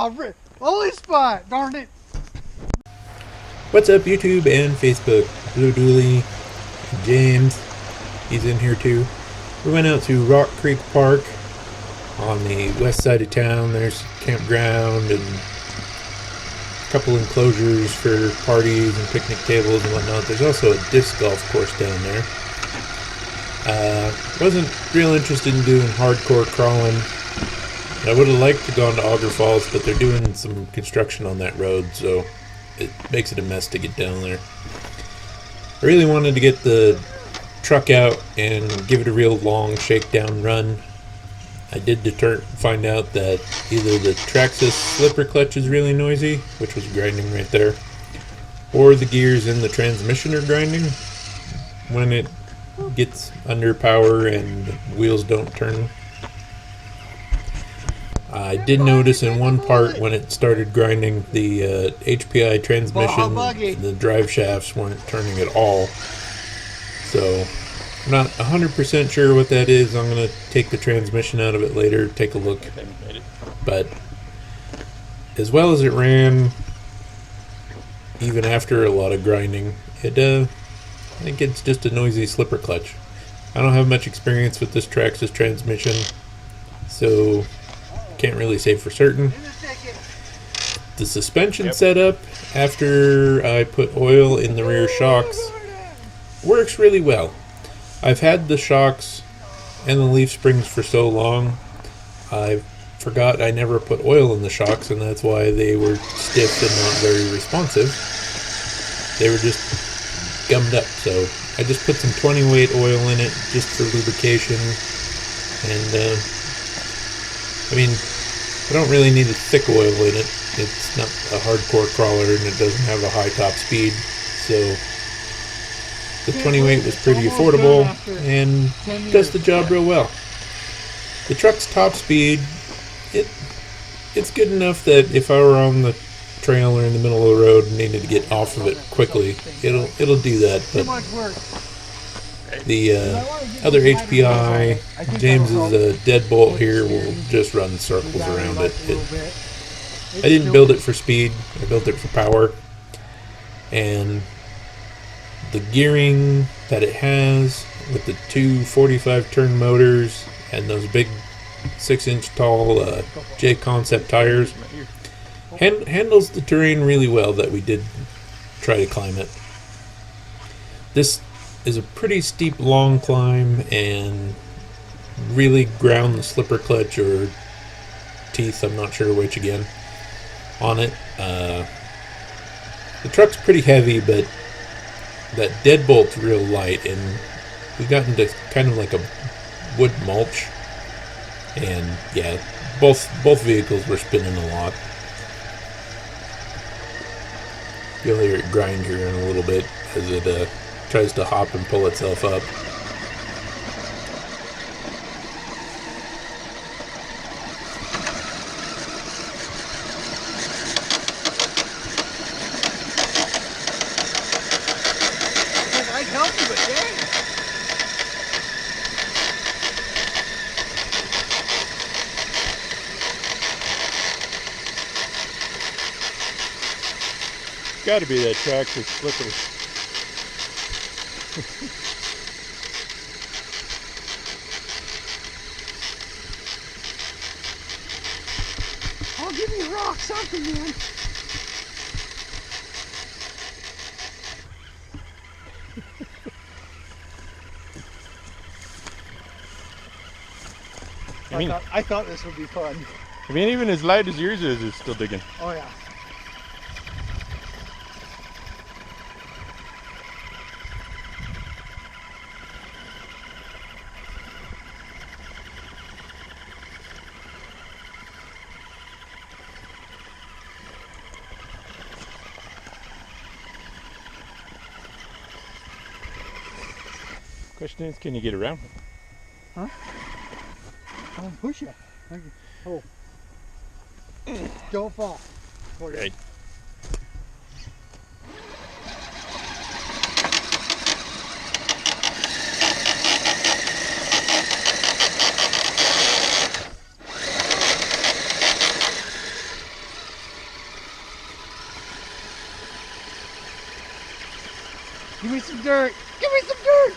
Oh, only spot, darn it. What's up, YouTube and Facebook? Blue Dooley, James, he's in here too. We went out to Rock Creek Park on the west side of town. There's campground and a couple enclosures for parties and picnic tables and whatnot. There's also a disc golf course down there. Wasn't real interested in doing hardcore crawling. I would have liked to go to Auger Falls, but they're doing some construction on that road, so it makes it a mess to get down there. I really wanted to get the truck out and give it a real long shakedown run. I did find out that either the Traxxas slipper clutch is really noisy, which was grinding right there, or the gears in the transmission are grinding when it gets under power and the wheels don't turn. I did notice in one part when it started grinding, the HPI transmission, the drive shafts weren't turning at all. So I'm not 100% sure what that is. I'm going to take the transmission out of it later, take a look. But as well as it ran, even after a lot of grinding, I think it's just a noisy slipper clutch. I don't have much experience with this Traxxas transmission, so can't really say for certain. The suspension setup after I put oil in the rear shocks works really well. I've had the shocks and the leaf springs for so long, I forgot I never put oil in the shocks, and that's why they were stiff and not very responsive. They were just gummed up, so I just put some 20 weight oil in it just for lubrication, and I mean, I don't really need a thick oil in it. It's not a hardcore crawler and it doesn't have a high top speed, so the 20 weight was pretty affordable and does the job real well. The truck's top speed, it's good enough that if I were on the trail or in the middle of the road and needed to get off of it quickly, it'll do that. But the other HPI, James's deadbolt here, will just run circles around it. I didn't build it for speed, I built it for power. And the gearing that it has with the two 45 turn motors and those big 6-inch tall J-Concept tires handles the terrain really well that we did try to climb it. This is a pretty steep long climb and really ground the slipper clutch or teeth, I'm not sure which again, on it. The truck's pretty heavy, but that deadbolt's real light, and we got into kind of like a wood mulch, and yeah, both vehicles were spinning a lot. You'll hear it grind here in a little bit as it tries to hop and pull itself up. I'd help you, but dang. Got to be that Traxxas slipper. I'll give you a rock, something, man. I thought this would be fun. I mean, even as light as yours is, it's still digging. Oh yeah. Question is, can you get around? Huh? I'll push you. Oh. Don't fall. Right. me some dirt. Give me some dirt.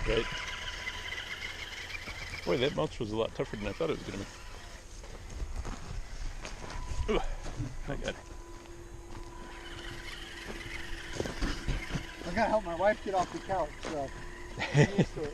Right. Boy, that mulch was a lot tougher than I thought it was going to be. Ugh, I got it. I gotta help my wife get off the couch, so I'm used to it.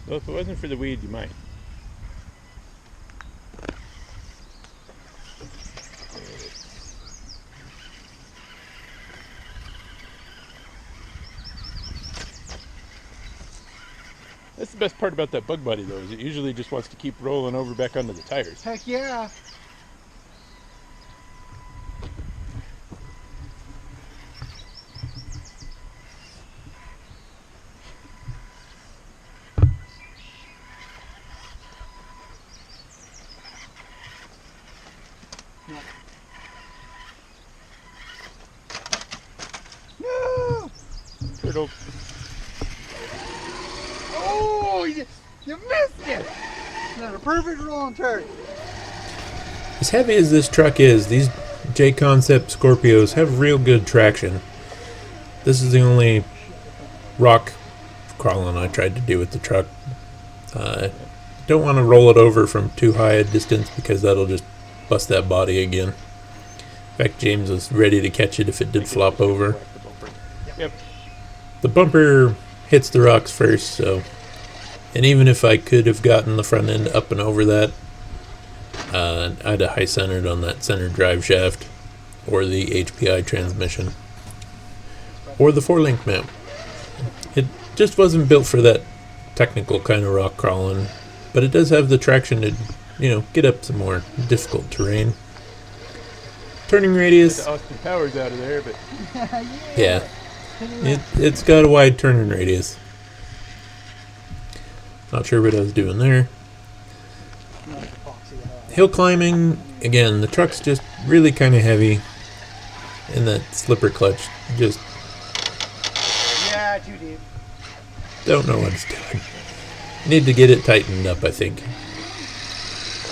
Well, if it wasn't for the weed, you might. That's the best part about that bug body, though, is it usually just wants to keep rolling over back onto the tires. Heck yeah. No! Turtle. Oh, you missed it. Not a perfect rolling turd. As heavy as this truck is, these J-Concept Scorpios have real good traction. This is the only rock crawling I tried to do with the truck. Don't want to roll it over from too high a distance because that'll just bust that body again. In fact, James was ready to catch it if it did flop over. Yep. The bumper hits the rocks first, so... And even if I could have gotten the front end up and over that, I'd have high-centered on that center drive shaft, or the HPI transmission, or the 4-link mount. It just wasn't built for that technical kind of rock crawling, but it does have the traction to, get up some more difficult terrain. Turning radius, Austin Powers out of there, but yeah, it's got a wide turning radius. Not sure what I was doing there. Hill climbing, again, the truck's just really kind of heavy, and that slipper clutch just Yeah, too deep. don't know what it's doing. Need to get it tightened up, I think.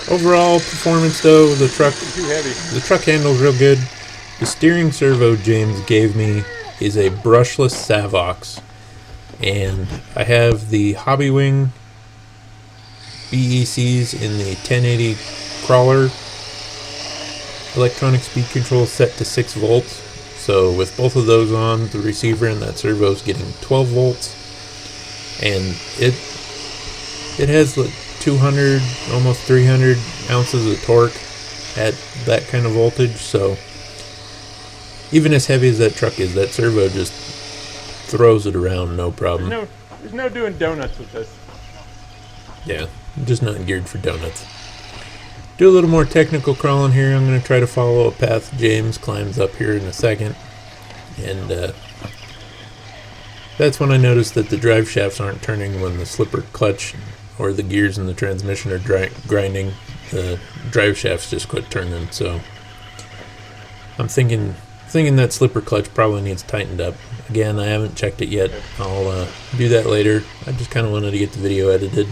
Overall performance, though, the too heavy. truck handles real good. The steering servo James gave me is a brushless Savox, and I have the Hobby Wing BECs in the 1080 crawler. Electronic speed control set to 6 volts. So with both of those on, the receiver and that servo is getting 12 volts. And it has like 200, almost 300 ounces of torque at that kind of voltage. So even as heavy as that truck is, that servo just throws it around no problem. There's no doing donuts with this. Yeah, I'm just not geared for donuts. Do a little more technical crawling here. I'm going to try to follow a path James climbs up here in a second. And that's when I noticed that the drive shafts aren't turning when the slipper clutch or the gears in the transmission are grinding. The drive shafts just quit turning. So I'm thinking that slipper clutch probably needs tightened up. Again, I haven't checked it yet. I'll do that later. I just kind of wanted to get the video edited,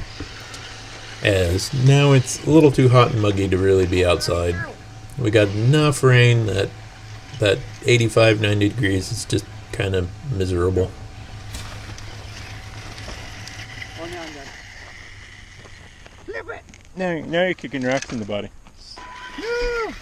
as now it's a little too hot and muggy to really be outside. We got enough rain that 85-90 degrees is just kind of miserable. Oh, now I'm done. Flip it. Now you're kicking rocks in the body. No.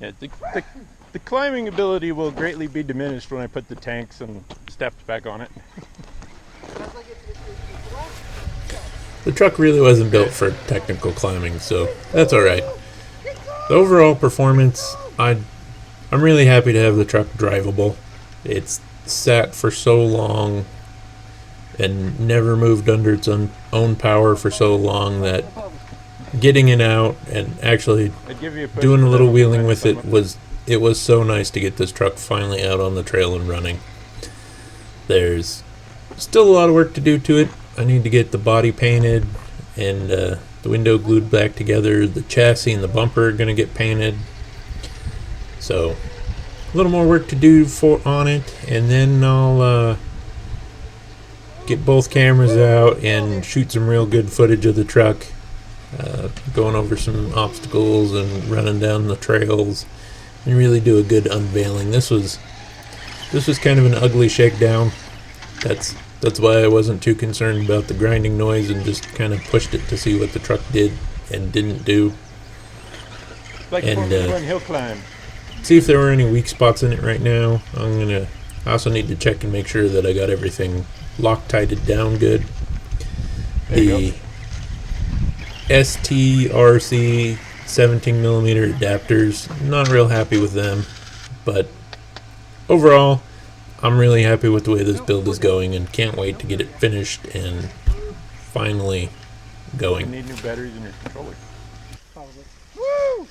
Yeah, the climbing ability will greatly be diminished when I put the tanks and steps back on it. The truck really wasn't built for technical climbing, so that's alright. The overall performance, I'm really happy to have the truck drivable. It's sat for so long and never moved under its own power for so long that getting it out and actually doing a little wheeling with it was so nice to get this truck finally out on the trail and running. There's still a lot of work to do to it. I need to get the body painted and the window glued back together. The chassis and the bumper are going to get painted. So a little more work to do on it, and then I'll get both cameras out and shoot some real good footage of the truck, going over some obstacles and running down the trails, and really do a good unveiling. This was kind of an ugly shakedown. That's why I wasn't too concerned about the grinding noise and just kind of pushed it to see what the truck did and didn't do. Like and hill climb. See if there were any weak spots in it right now. I also need to check and make sure that I got everything Loctited down good. The STRC 17mm adapters, not real happy with them, but overall I'm really happy with the way this build is going and can't wait to get it finished and finally going. You need new batteries in your controller. Probably. Woo!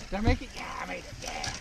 Did I make it? Yeah, I made it. Yeah.